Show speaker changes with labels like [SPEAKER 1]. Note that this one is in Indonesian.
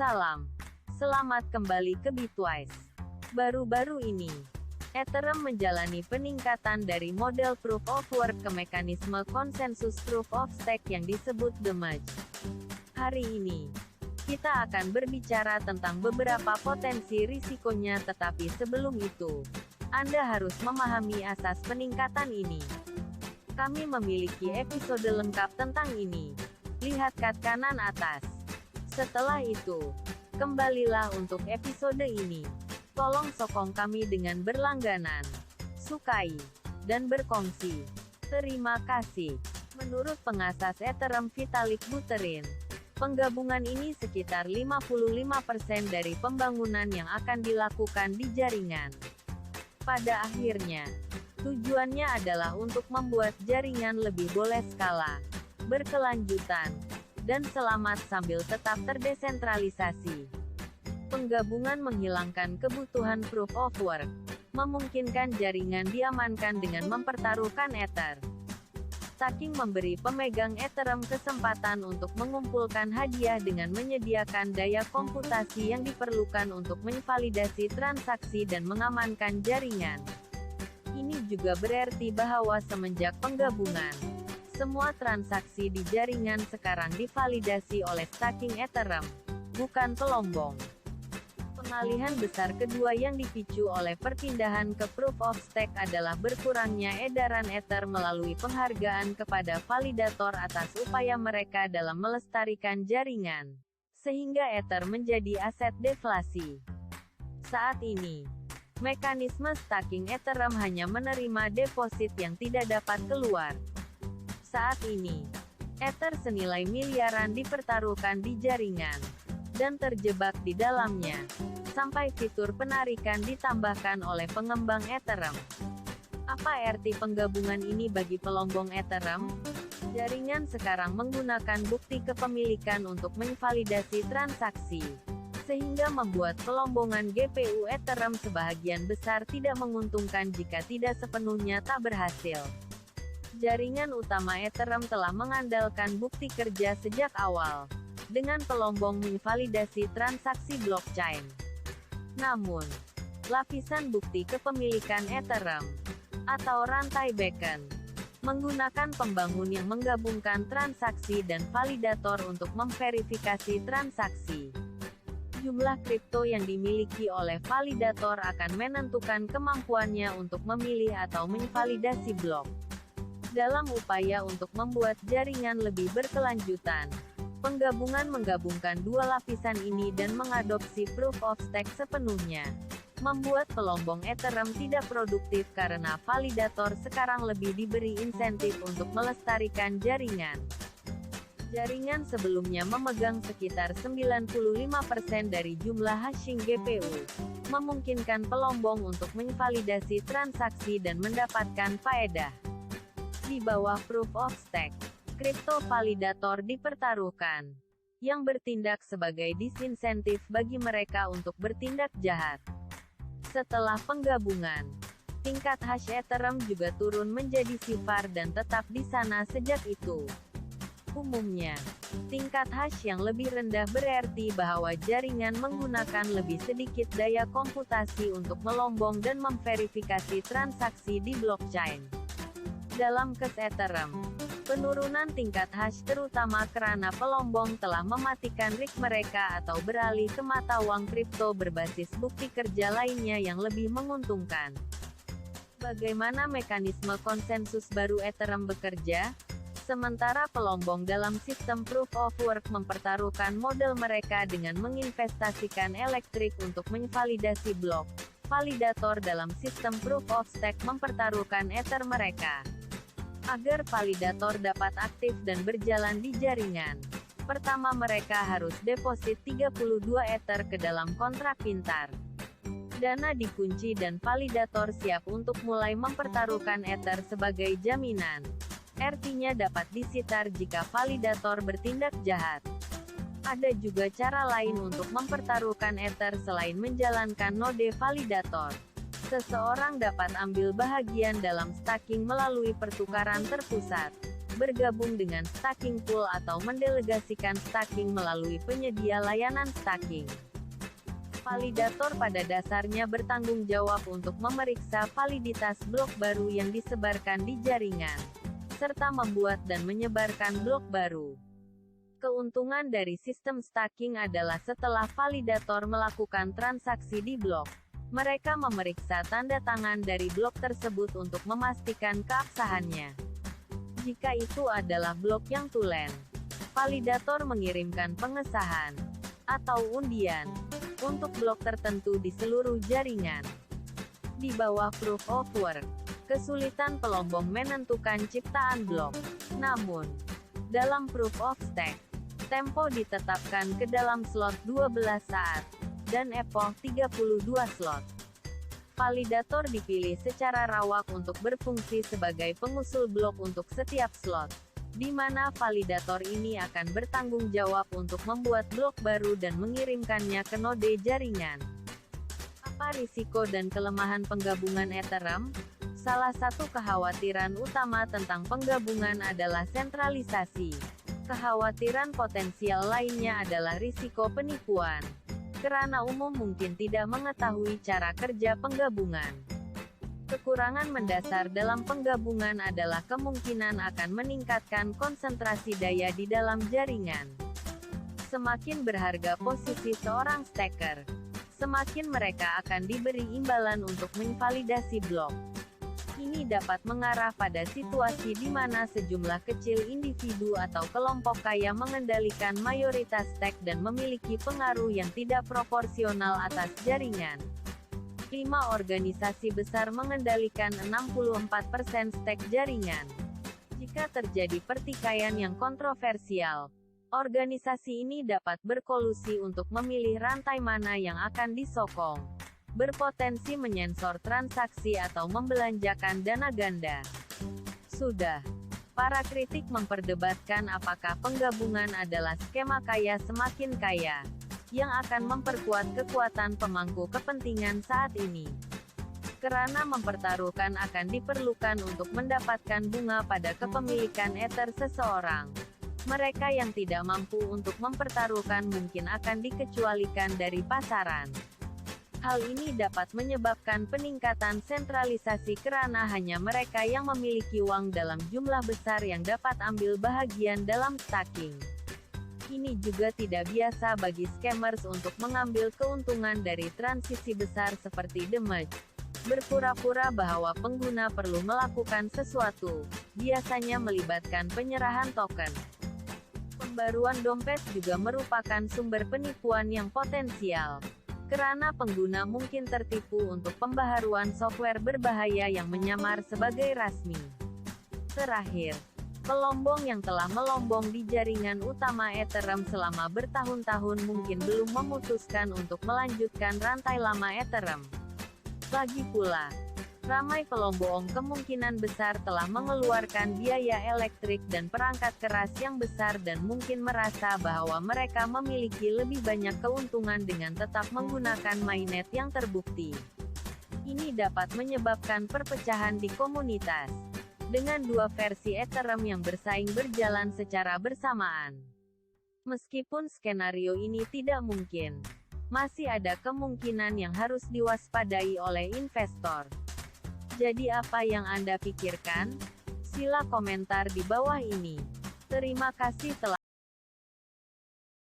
[SPEAKER 1] Salam. Selamat kembali ke Bitwise. Baru-baru ini, Ethereum menjalani peningkatan dari model Proof of Work ke mekanisme konsensus Proof of Stake yang disebut The Merge. Hari ini, kita akan berbicara tentang beberapa potensi risikonya, tetapi sebelum itu, Anda harus memahami asas peningkatan ini. Kami memiliki episode lengkap tentang ini. Lihat cut kanan atas. Setelah itu, kembalilah untuk episode ini. Tolong sokong kami dengan berlangganan, sukai, dan berkongsi. Terima kasih. Menurut pengasas Ethereum Vitalik Buterin, penggabungan ini sekitar 55% dari pembangunan yang akan dilakukan di jaringan. Pada akhirnya, tujuannya adalah untuk membuat jaringan lebih boleh skala, berkelanjutan, dan selamat sambil tetap terdesentralisasi. Penggabungan menghilangkan kebutuhan Proof of Work, memungkinkan jaringan diamankan dengan mempertaruhkan Ether. Staking memberi pemegang Ethereum kesempatan untuk mengumpulkan hadiah dengan menyediakan daya komputasi yang diperlukan untuk menvalidasi transaksi dan mengamankan jaringan. Ini juga berarti bahwa semenjak penggabungan, semua transaksi di jaringan sekarang divalidasi oleh staking Ethereum, bukan pelombong. Pengalihan besar kedua yang dipicu oleh perpindahan ke Proof of Stake adalah berkurangnya edaran Ether melalui penghargaan kepada validator atas upaya mereka dalam melestarikan jaringan, sehingga Ether menjadi aset deflasi. Saat ini, mekanisme staking Ethereum hanya menerima deposit yang tidak dapat keluar. Saat ini, Ether senilai miliaran dipertaruhkan di jaringan, dan terjebak di dalamnya, sampai fitur penarikan ditambahkan oleh pengembang Ethereum. Apa arti penggabungan ini bagi pelombong Ethereum? Jaringan sekarang menggunakan bukti kepemilikan untuk menvalidasi transaksi, sehingga membuat pelombongan GPU Ethereum sebagian besar tidak menguntungkan jika tidak sepenuhnya tak berhasil. Jaringan utama Ethereum telah mengandalkan bukti kerja sejak awal, dengan pelombong menvalidasi transaksi blockchain. Namun, lapisan bukti kepemilikan Ethereum, atau rantai beacon, menggunakan pembangun yang menggabungkan transaksi dan validator untuk memverifikasi transaksi. Jumlah kripto yang dimiliki oleh validator akan menentukan kemampuannya untuk memilih atau menvalidasi blok. Dalam upaya untuk membuat jaringan lebih berkelanjutan, penggabungan menggabungkan dua lapisan ini dan mengadopsi Proof of Stake sepenuhnya, membuat pelombong Ethereum tidak produktif karena validator sekarang lebih diberi insentif untuk melestarikan jaringan. Jaringan sebelumnya memegang sekitar 95% dari jumlah hashing GPU, memungkinkan pelombong untuk menvalidasi transaksi dan mendapatkan faedah. Di bawah Proof of Stake, kripto validator dipertaruhkan, yang bertindak sebagai disinsentif bagi mereka untuk bertindak jahat. Setelah penggabungan, tingkat hash Ethereum juga turun menjadi sifar dan tetap di sana sejak itu. Umumnya, tingkat hash yang lebih rendah berarti bahwa jaringan menggunakan lebih sedikit daya komputasi untuk melombong dan memverifikasi transaksi di blockchain. Dalam kes Ethereum, penurunan tingkat hash terutama karena pelombong telah mematikan rig mereka atau beralih ke mata uang kripto berbasis bukti kerja lainnya yang lebih menguntungkan. Bagaimana mekanisme konsensus baru Ethereum bekerja? Sementara pelombong dalam sistem Proof of Work mempertaruhkan modal mereka dengan menginvestasikan elektrik untuk menvalidasi blok, validator dalam sistem Proof of Stake mempertaruhkan Ether mereka. Agar validator dapat aktif dan berjalan di jaringan, pertama mereka harus deposit 32 Ether ke dalam kontrak pintar. Dana dikunci dan validator siap untuk mulai mempertaruhkan Ether sebagai jaminan. Artinya dapat disitar jika validator bertindak jahat. Ada juga cara lain untuk mempertaruhkan Ether selain menjalankan node validator. Seseorang dapat ambil bahagian dalam staking melalui pertukaran terpusat, bergabung dengan staking pool atau mendelegasikan staking melalui penyedia layanan staking. Validator pada dasarnya bertanggung jawab untuk memeriksa validitas blok baru yang disebarkan di jaringan, serta membuat dan menyebarkan blok baru. Keuntungan dari sistem staking adalah setelah validator melakukan transaksi di blok, mereka memeriksa tanda tangan dari blok tersebut untuk memastikan keabsahannya. Jika itu adalah blok yang tulen, validator mengirimkan pengesahan atau undian untuk blok tertentu di seluruh jaringan. Di bawah Proof of Work, kesulitan pelombong menentukan ciptaan blok. Namun, dalam Proof of Stake, tempo ditetapkan ke dalam slot 12 saat, dan epoch 32 slot. Validator dipilih secara rawak untuk berfungsi sebagai pengusul blok untuk setiap slot, di mana validator ini akan bertanggung jawab untuk membuat blok baru dan mengirimkannya ke node jaringan. Apa risiko dan kelemahan penggabungan Ethereum? Salah satu kekhawatiran utama tentang penggabungan adalah sentralisasi. Kekhawatiran potensial lainnya adalah risiko penipuan, karena umum mungkin tidak mengetahui cara kerja penggabungan. Kekurangan mendasar dalam penggabungan adalah kemungkinan akan meningkatkan konsentrasi daya di dalam jaringan. Semakin berharga posisi seorang staker, semakin mereka akan diberi imbalan untuk menvalidasi blok. Ini dapat mengarah pada situasi di mana sejumlah kecil individu atau kelompok kaya mengendalikan mayoritas stake dan memiliki pengaruh yang tidak proporsional atas jaringan. 5 organisasi besar mengendalikan 64% stake jaringan. Jika terjadi pertikaian yang kontroversial, organisasi ini dapat berkolusi untuk memilih rantai mana yang akan disokong, berpotensi menyensor transaksi atau membelanjakan dana ganda. Sudah, para kritik memperdebatkan apakah penggabungan adalah skema kaya semakin kaya, yang akan memperkuat kekuatan pemangku kepentingan saat ini. Karena mempertaruhkan akan diperlukan untuk mendapatkan bunga pada kepemilikan Ether seseorang. Mereka yang tidak mampu untuk mempertaruhkan mungkin akan dikecualikan dari pasaran. Hal ini dapat menyebabkan peningkatan sentralisasi karena hanya mereka yang memiliki uang dalam jumlah besar yang dapat ambil bahagian dalam staking. Ini juga tidak biasa bagi scammers untuk mengambil keuntungan dari transisi besar seperti the merge. Berpura-pura bahwa pengguna perlu melakukan sesuatu, biasanya melibatkan penyerahan token. Pembaruan dompet juga merupakan sumber penipuan yang potensial, karena pengguna mungkin tertipu untuk pembaharuan software berbahaya yang menyamar sebagai resmi. Terakhir, pelombong yang telah melombong di jaringan utama Ethereum selama bertahun-tahun mungkin belum memutuskan untuk melanjutkan rantai lama Ethereum. Lagi pula, ramai pelombong kemungkinan besar telah mengeluarkan biaya elektrik dan perangkat keras yang besar dan mungkin merasa bahwa mereka memiliki lebih banyak keuntungan dengan tetap menggunakan mainnet yang terbukti. Ini dapat menyebabkan perpecahan di komunitas, dengan dua versi Ethereum yang bersaing berjalan secara bersamaan. Meskipun skenario ini tidak mungkin, masih ada kemungkinan yang harus diwaspadai oleh investor. Jadi apa yang Anda pikirkan? Sila komentar di bawah ini. Terima kasih telah